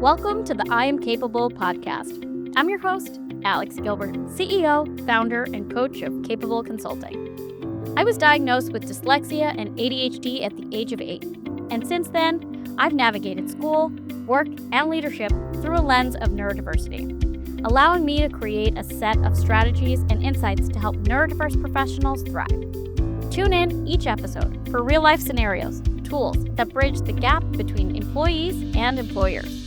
Welcome to the I Am Capable podcast. I'm your host, Alex Gilbert, CEO, founder, and coach of Capable Consulting. I was diagnosed with dyslexia and ADHD at the age of 8, and since then, I've navigated school, work, and leadership through a lens of neurodiversity, allowing me to create a set of strategies and insights to help neurodiverse professionals thrive. Tune in each episode for real-life scenarios, tools that bridge the gap between employees and employers.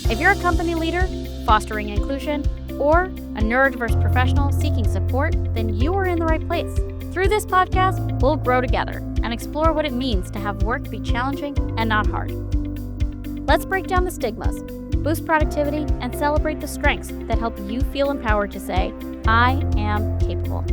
If you're a company leader, fostering inclusion, or a neurodiverse professional seeking support, then you are in the right place. Through this podcast, we'll grow together and explore what it means to have work be challenging and not hard. Let's break down the stigmas, boost productivity, and celebrate the strengths that help you feel empowered to say, I am capable.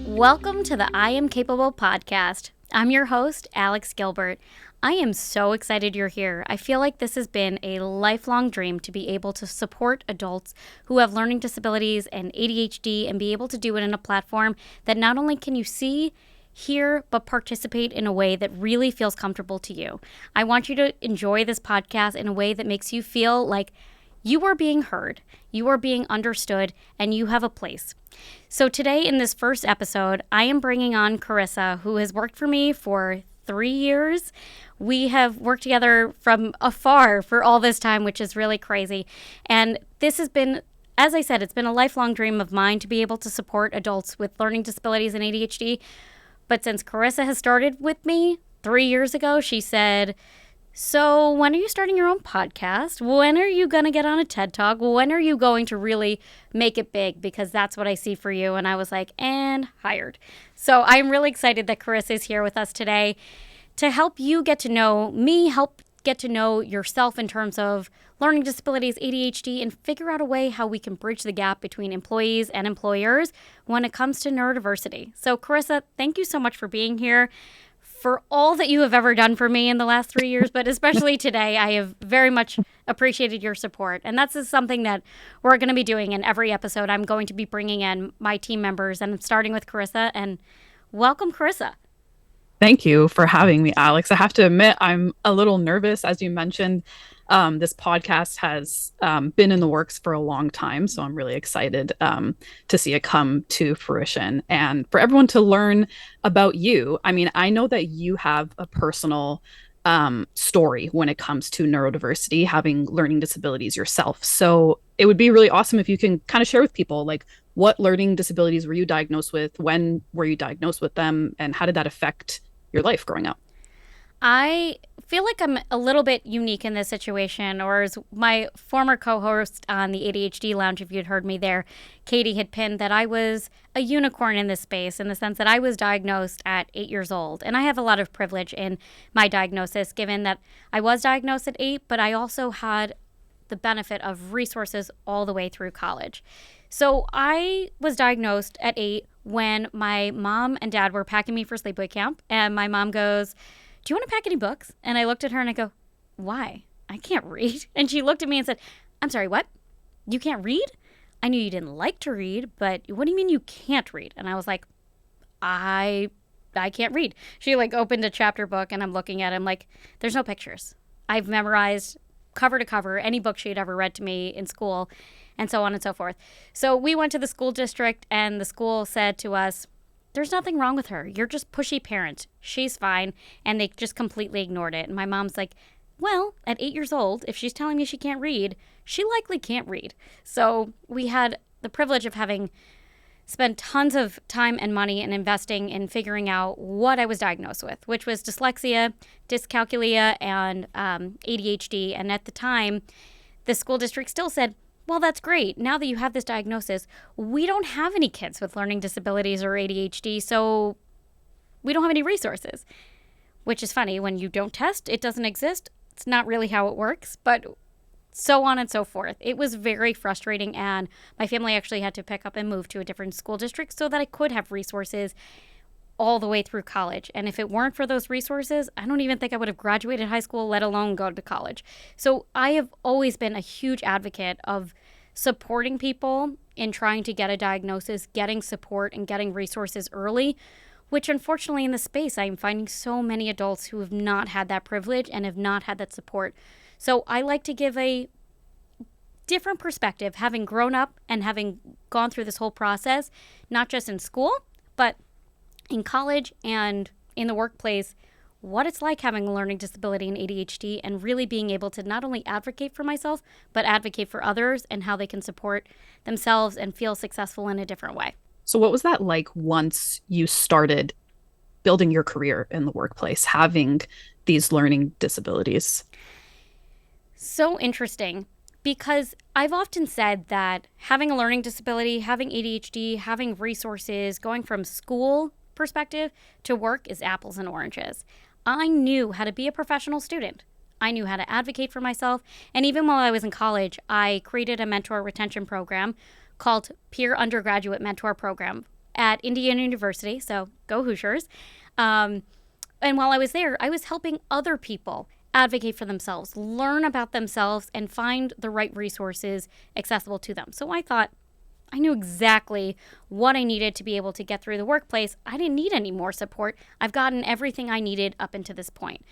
Welcome to the I Am Capable podcast. I'm your host, Alex Gilbert. I am so excited you're here. I feel like this has been a lifelong dream to be able to support adults who have learning disabilities and ADHD and be able to do it in a platform that not only can you see, hear, but participate in a way that really feels comfortable to you. I want you to enjoy this podcast in a way that makes you feel like you are being heard, you are being understood, and you have a place. So today in this first episode, I am bringing on Carissa, who has worked for me for 3 years. We have worked together from afar for all this time, which is really crazy. And this has been, as I said, it's been a lifelong dream of mine to be able to support adults with learning disabilities and ADHD. But since Carissa has started with me 3 years ago, she said, so when are you starting your own podcast? When are you going to get on a TED Talk? When are you going to really make it big? Because that's what I see for you. And I was like, and hired. So I'm really excited that Carissa is here with us today to help you get to know me, help get to know yourself in terms of learning disabilities, ADHD, and figure out a way how we can bridge the gap between employees and employers when it comes to neurodiversity. So Carissa, thank you so much for being here, for all that you have ever done for me in the last 3 years, but especially today. I have very much appreciated your support. And that's something that we're going to be doing in every episode. I'm going to be bringing in my team members, and I'm starting with Carissa. And welcome, Carissa. Thank you for having me, Alex. I have to admit, I'm a little nervous. As you mentioned, this podcast has been in the works for a long time, so I'm really excited to see it come to fruition and for everyone to learn about you. I mean, I know that you have a personal story when it comes to neurodiversity, having learning disabilities yourself. So it would be really awesome if you can kind of share with people, like, what learning disabilities were you diagnosed with? When were you diagnosed with them? And how did that affect your life growing up? I feel like I'm a little bit unique in this situation, or as my former co-host on the ADHD Lounge, if you'd heard me there, Katie, had pinned that I was a unicorn in this space in the sense that I was diagnosed at 8 years old. And I have a lot of privilege in my diagnosis, given that I was diagnosed at 8, but I also had the benefit of resources all the way through college. So I was diagnosed at 8 when my mom and dad were packing me for sleepaway camp. And my mom goes, do you want to pack any books? And I looked at her and I go, why? I can't read. And she looked at me and said, I'm sorry, what? You can't read? I knew you didn't like to read, but what do you mean you can't read? And I was like, I can't read. She opened a chapter book and I'm looking at it. I'm like, there's no pictures. I've memorized cover to cover any book she had ever read to me in school, and so on and so forth. So we went to the school district and the school said to us, there's nothing wrong with her. You're just pushy parent. She's fine. And they just completely ignored it. And my mom's like, well, at 8 years old, if she's telling me she can't read, she likely can't read. So we had the privilege of having spent tons of time and money and investing in figuring out what I was diagnosed with, which was dyslexia, dyscalculia, and ADHD. And at the time, the school district still said, well, that's great. Now that you have this diagnosis, we don't have any kids with learning disabilities or ADHD, so we don't have any resources. Which is funny. When you don't test, it doesn't exist. It's not really how it works, but so on and so forth. It was very frustrating, and my family actually had to pick up and move to a different school district so that I could have resources all the way through college. And if it weren't for those resources, I don't even think I would have graduated high school, let alone go to college. So I have always been a huge advocate of supporting people in trying to get a diagnosis, getting support, and getting resources early which unfortunately in the space, I'm finding so many adults who have not had that privilege and have not had that support. So I like to give a different perspective, having grown up and having gone through this whole process, not just in school, but in college and in the workplace, what it's like having a learning disability and ADHD, and really being able to not only advocate for myself, but advocate for others and how they can support themselves and feel successful in a different way. So, what was that like once you started building your career in the workplace, having these learning disabilities? So interesting, because I've often said that having a learning disability, having ADHD, having resources, going from school perspective to work is apples and oranges. I knew how to be a professional student. I knew how to advocate for myself. And even while I was in college, I created a mentor retention program called Peer Undergraduate Mentor Program at Indiana University. So go Hoosiers. And while I was there, I was helping other people advocate for themselves, learn about themselves, and find the right resources accessible to them. So I thought, I knew exactly what I needed to be able to get through the workplace. I didn't need any more support. I've gotten everything I needed up until this point.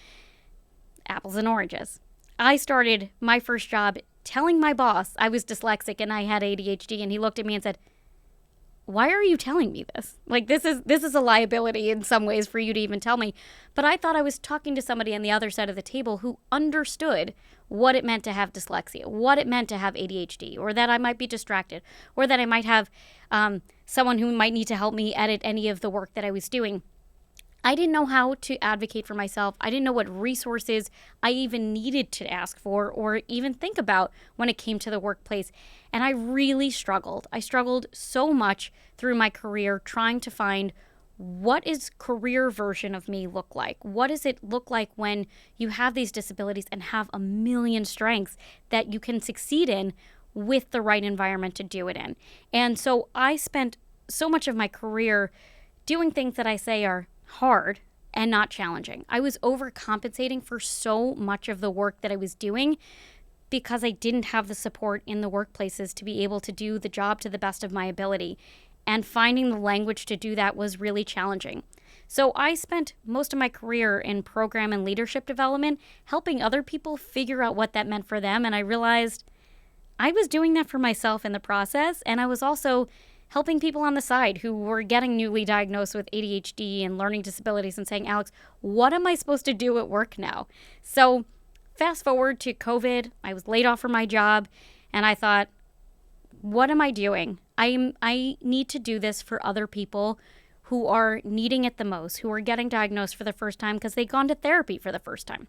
Apples and oranges. I started my first job telling my boss I was dyslexic and I had ADHD, and he looked at me and said, "Why are you telling me this? Like, this is a liability in some ways for you to even tell me." But I thought I was talking to somebody on the other side of the table who understood what it meant to have dyslexia, what it meant to have ADHD, or that I might be distracted, or that I might have someone who might need to help me edit any of the work that I was doing. I didn't know how to advocate for myself. I didn't know what resources I even needed to ask for or even think about when it came to the workplace. And I really struggled. I struggled so much through my career trying to find, what is career version of me look like? What does it look like when you have these disabilities and have a million strengths that you can succeed in with the right environment to do it in? And so I spent so much of my career doing things that I say are hard and not challenging. I was overcompensating for so much of the work that I was doing because I didn't have the support in the workplaces to be able to do the job to the best of my ability. And finding the language to do that was really challenging. So I spent most of my career in program and leadership development, helping other people figure out what that meant for them. And I realized I was doing that for myself in the process. And I was also helping people on the side who were getting newly diagnosed with ADHD and learning disabilities and saying, "Alex, what am I supposed to do at work now?" So fast forward to COVID, I was laid off from my job, and I thought, what am I doing? I need to do this for other people who are needing it the most, who are getting diagnosed for the first time because they've gone to therapy for the first time.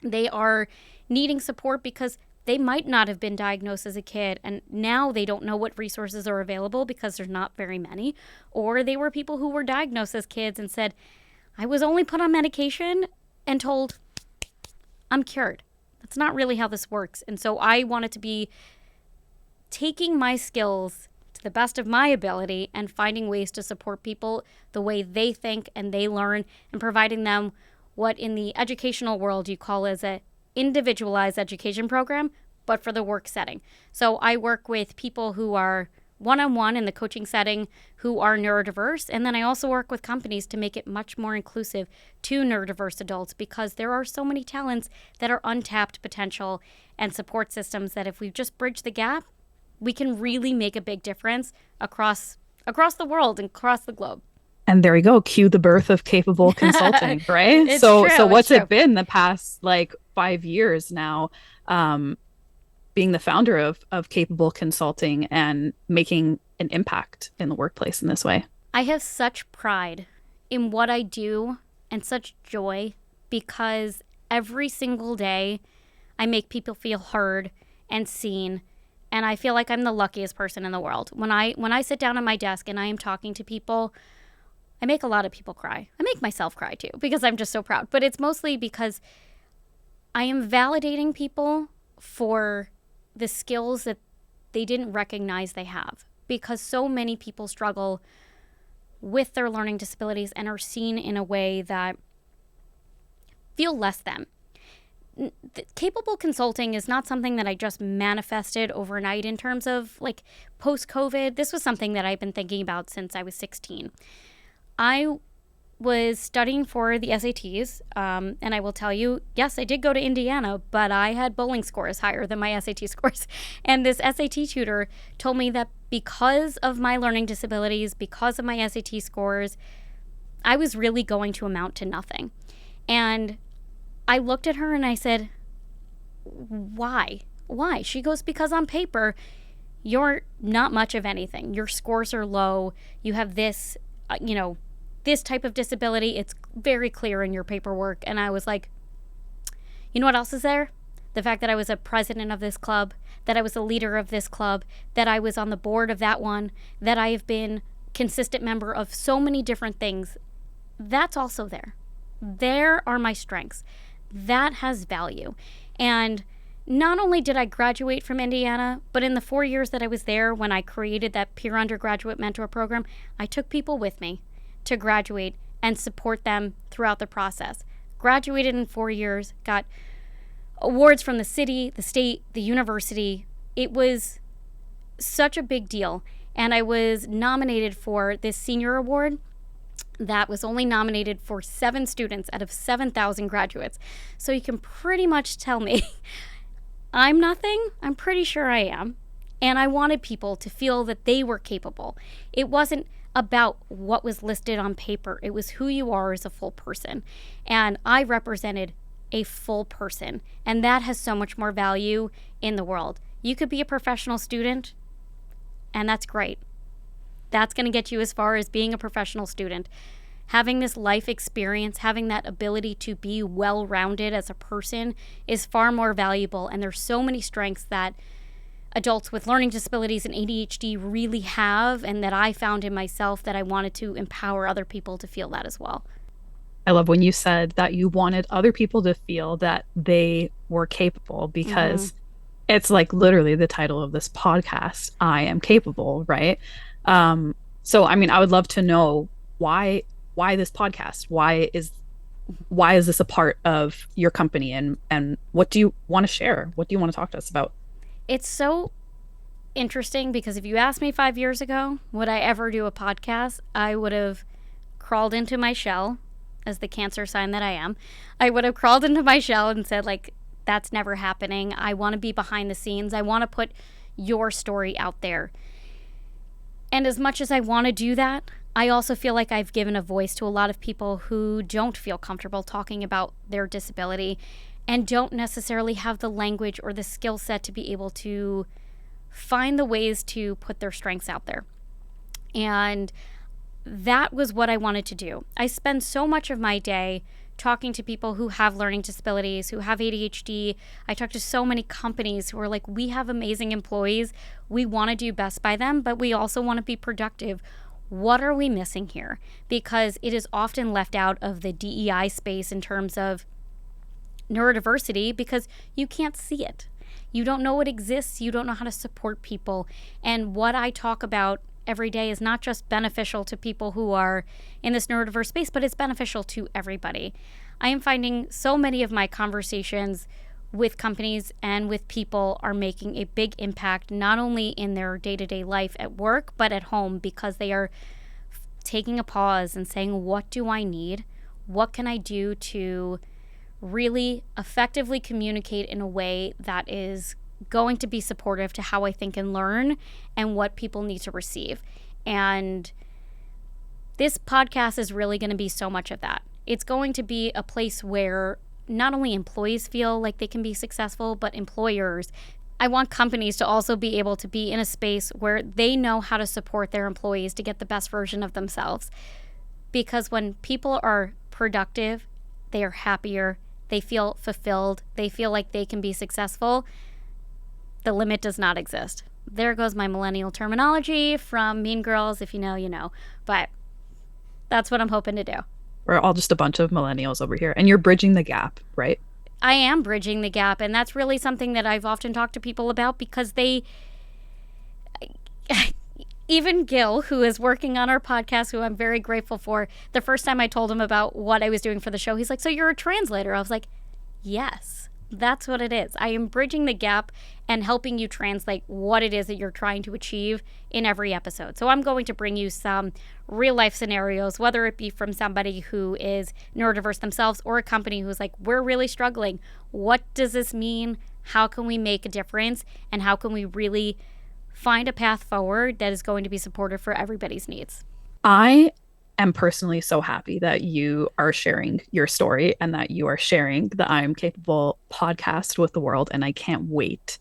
They are needing support because they might not have been diagnosed as a kid, and now they don't know what resources are available because there's not very many. Or they were people who were diagnosed as kids and said, "I was only put on medication and told I'm cured." That's not really how this works. And so I wanted to be taking my skills to the best of my ability and finding ways to support people the way they think and they learn, and providing them what in the educational world you call as a individualized education program, but for the work setting. So I work with people who are one-on-one in the coaching setting who are neurodiverse, and then I also work with companies to make it much more inclusive to neurodiverse adults, because there are so many talents that are untapped potential and support systems that if we just bridge the gap, we can really make a big difference across the world and across the globe. And there you go, cue the birth of Capable Consulting, right? It's so true, so what's it's true. it been the past like 5 years now, being the founder of Capable Consulting and making an impact in the workplace in this way? I have such pride in what I do and such joy, because every single day I make people feel heard and seen, and I feel like I'm the luckiest person in the world. When I sit down at my desk and I am talking to people, I make a lot of people cry. I make myself cry too, because I'm just so proud. But it's mostly because I am validating people for the skills that they didn't recognize they have. Because so many people struggle with their learning disabilities and are seen in a way that feel less than. Capable Consulting is not something that I just manifested overnight in terms of like post-COVID. This was something that I've been thinking about since I was 16. I was studying for the SATs, and I will tell you, yes, I did go to Indiana, but I had bowling scores higher than my SAT scores. And this SAT tutor told me that because of my learning disabilities, because of my SAT scores, I was really going to amount to nothing. And I looked at her and I said, why? Why? She goes, because on paper, you're not much of anything. Your scores are low. You have this, this type of disability. It's very clear in your paperwork. And I was like, you know what else is there? The fact that I was a president of this club, that I was a leader of this club, that I was on the board of that one, that I have been consistent member of so many different things. That's also there. There are my strengths. That has value. And not only did I graduate from Indiana, but in the 4 years that I was there, when I created that peer undergraduate mentor program, I took people with me to graduate and support them throughout the process. Graduated in 4 years, got awards from the city, the state, the university. It was such a big deal. And I was nominated for this senior award that was only nominated for 7 students out of 7,000 graduates. So you can pretty much tell me I'm nothing. I'm pretty sure I am. And I wanted people to feel that they were capable. It wasn't about what was listed on paper. It was who you are as a full person. And I represented a full person. And that has so much more value in the world. You could be a professional student, and that's great. That's going to get you as far as being a professional student. Having this life experience, having that ability to be well-rounded as a person is far more valuable. And there's so many strengths that adults with learning disabilities and ADHD really have, and that I found in myself, that I wanted to empower other people to feel that as well. I love when you said that you wanted other people to feel that they were capable, because it's like literally the title of this podcast, I Am Capable, right? So, I mean, I would love to know why this podcast? Why is this a part of your company, and what do you want to share? What do you want to talk to us about? It's so interesting, because if you asked me 5 years ago, would I ever do a podcast, I would have crawled into my shell, as the Cancer sign that I am. I would have crawled into my shell and said, like, that's never happening. I want to be behind the scenes. I want to put your story out there. And as much as I want to do that, I also feel like I've given a voice to a lot of people who don't feel comfortable talking about their disability and don't necessarily have the language or the skill set to be able to find the ways to put their strengths out there. And that was what I wanted to do. I spend so much of my day talking to people who have learning disabilities, who have ADHD. I talk to so many companies who are like, we have amazing employees. We want to do best by them, but we also want to be productive. What are we missing here? Because it is often left out of the DEI space in terms of neurodiversity, because you can't see it. You don't know it exists. You don't know how to support people. And what I talk about every day is not just beneficial to people who are in this neurodiverse space, but it's beneficial to everybody. I am finding so many of my conversations with companies and with people are making a big impact, not only in their day-to-day life at work, but at home, because they are taking a pause and saying, what do I need? What can I do to really effectively communicate in a way that is going to be supportive to how I think and learn and what people need to receive. And this podcast is really going to be so much of that. It's going to be a place where not only employees feel like they can be successful, but employers. I want companies to also be able to be in a space where they know how to support their employees to get the best version of themselves. Because when people are productive, they are happier, they feel fulfilled, they feel like they can be successful. The limit does not exist. There goes my millennial terminology from Mean Girls. If you know, you know. But that's what I'm hoping to do. We're all just a bunch of millennials over here. And you're bridging the gap, right? I am bridging the gap. And that's really something that I've often talked to people about, because they... Even Gil, who is working on our podcast, who I'm very grateful for, the first time I told him about what I was doing for the show, he's like, so you're a translator? I was like, yes. That's what it is. I am bridging the gap and helping you translate what it is that you're trying to achieve in every episode. So I'm going to bring you some real life scenarios, whether it be from somebody who is neurodiverse themselves or a company who's like, we're really struggling. What does this mean? How can we make a difference? And how can we really find a path forward that is going to be supportive for everybody's needs? I am personally so happy that you are sharing your story and that you are sharing the I Am Capable podcast with the world. And I can't wait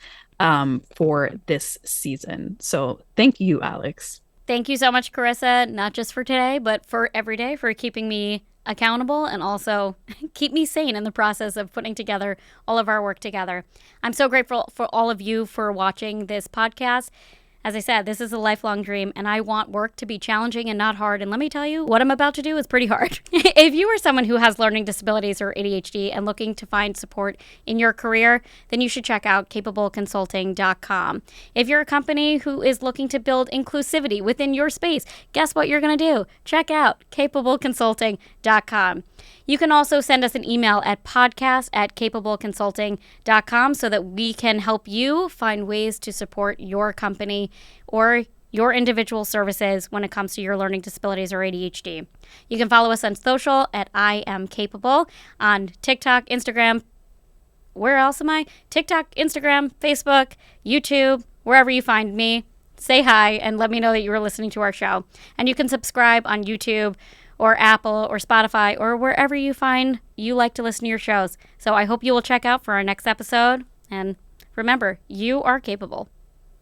for this season. So thank you, Alex. Thank you so much, Carissa, not just for today, but for every day, for keeping me accountable and also keep me sane in the process of putting together all of our work together. I'm so grateful for all of you for watching this podcast. As I said, this is a lifelong dream, and I want work to be challenging and not hard. And let me tell you, what I'm about to do is pretty hard. If you are someone who has learning disabilities or ADHD and looking to find support in your career, then you should check out capableconsulting.com. If you're a company who is looking to build inclusivity within your space, guess what you're going to do? Check out capableconsulting.com. You can also send us an email at podcast@capableconsulting.com so that we can help you find ways to support your company or your individual services when it comes to your learning disabilities or ADHD. You can follow us on social at I Am Capable on TikTok, Instagram. Where else am I? TikTok, Instagram, Facebook, YouTube, wherever you find me. Say hi and let me know that you were listening to our show. And you can subscribe on YouTube or Apple or Spotify or wherever you find you like to listen to your shows. So I hope you will check out for our next episode. And remember, you are capable.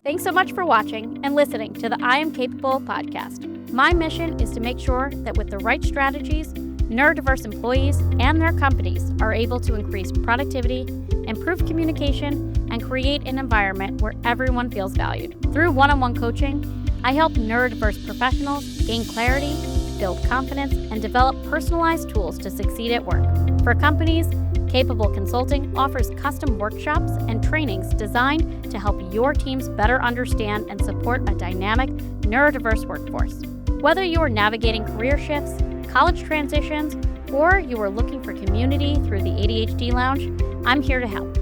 Thanks so much for watching and listening to the I Am Capable podcast. My mission is to make sure that with the right strategies, neurodiverse employees and their companies are able to increase productivity, improve communication, and create an environment where everyone feels valued. Through one-on-one coaching, I help neurodiverse professionals gain clarity, build confidence, and develop personalized tools to succeed at work. For companies, Capable Consulting offers custom workshops and trainings designed to help your teams better understand and support a dynamic, neurodiverse workforce. Whether you are navigating career shifts, college transitions, or you are looking for community through the ADHD Lounge, I'm here to help.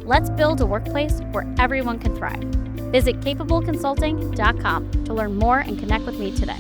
Let's build a workplace where everyone can thrive. Visit capableconsulting.com to learn more and connect with me today.